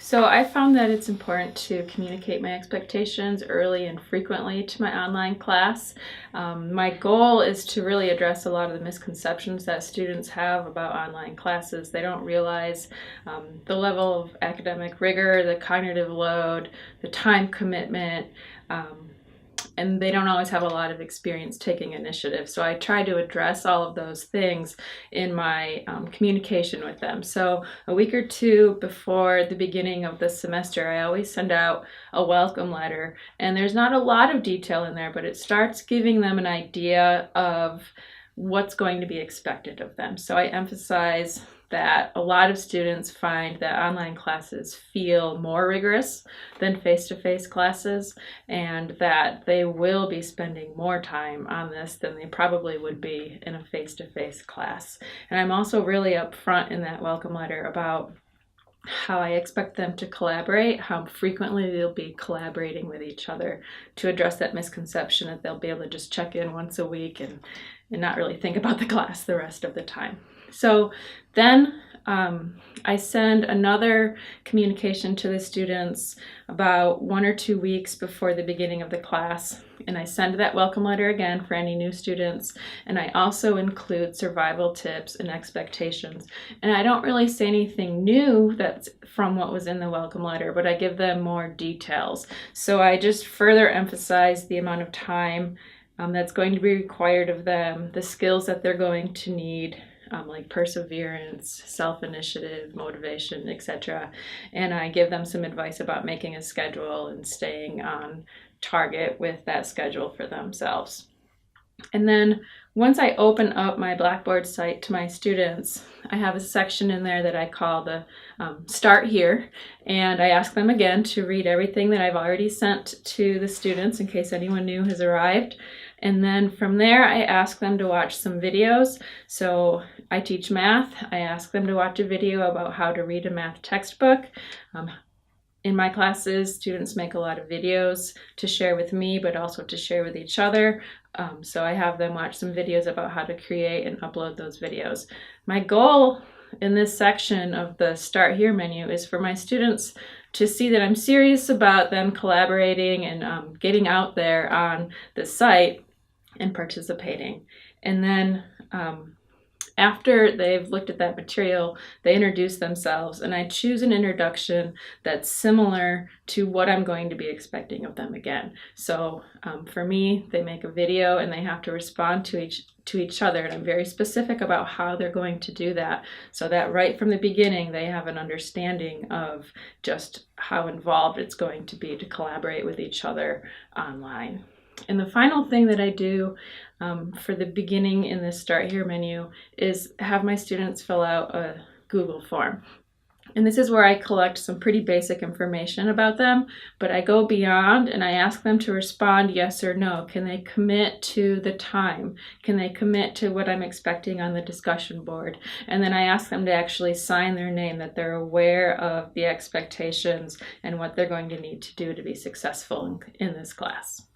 So I found that it's important to communicate my expectations early and frequently to my online class. My goal is to really address a lot of the misconceptions that students have about online classes. They don't realize the level of academic rigor, the cognitive load, the time commitment, and they don't always have a lot of experience taking initiative. So I try to address all of those things in my communication with them. So a week or two before the beginning of the semester, I always send out a welcome letter. And there's not a lot of detail in there, but it starts giving them an idea of what's going to be expected of them. So I emphasize that a lot of students find that online classes feel more rigorous than face-to-face classes, and that they will be spending more time on this than they probably would be in a face-to-face class. And I'm also really upfront in that welcome letter about how I expect them to collaborate, how frequently they'll be collaborating with each other, to address that misconception that they'll be able to just check in once a week and not really think about the class the rest of the time. So then I send another communication to the students about 1 or 2 weeks before the beginning of the class, and I send that welcome letter again for any new students, and I also include survival tips and expectations. And I don't really say anything new that's from what was in the welcome letter, but I give them more details. So I just further emphasize the amount of time that's going to be required of them, the skills that they're going to need, like perseverance, self-initiative, motivation, etc. And I give them some advice about making a schedule and staying on target with that schedule for themselves. And then once I open up my Blackboard site to my students, I have a section in there that I call the Start Here, and I ask them again to read everything that I've already sent to the students in case anyone new has arrived. And then from there, I ask them to watch some videos. So I teach math. I ask them to watch a video about how to read a math textbook. In my classes, students make a lot of videos to share with me, but also to share with each other. So I have them watch some videos about how to create and upload those videos. My goal in this section of the Start Here menu is for my students to see that I'm serious about them collaborating and getting out there on the site and participating. And then after they've looked at that material, they introduce themselves, and I choose an introduction that's similar to what I'm going to be expecting of them again. So for me, they make a video and they have to respond to each other, and I'm very specific about how they're going to do that, so that right from the beginning they have an understanding of just how involved it's going to be to collaborate with each other online. And the final thing that I do for the beginning in the Start Here menu is have my students fill out a Google form. And this is where I collect some pretty basic information about them, but I go beyond and I ask them to respond yes or no. Can they commit to the time? Can they commit to what I'm expecting on the discussion board? And then I ask them to actually sign their name, that they're aware of the expectations and what they're going to need to do to be successful in this class.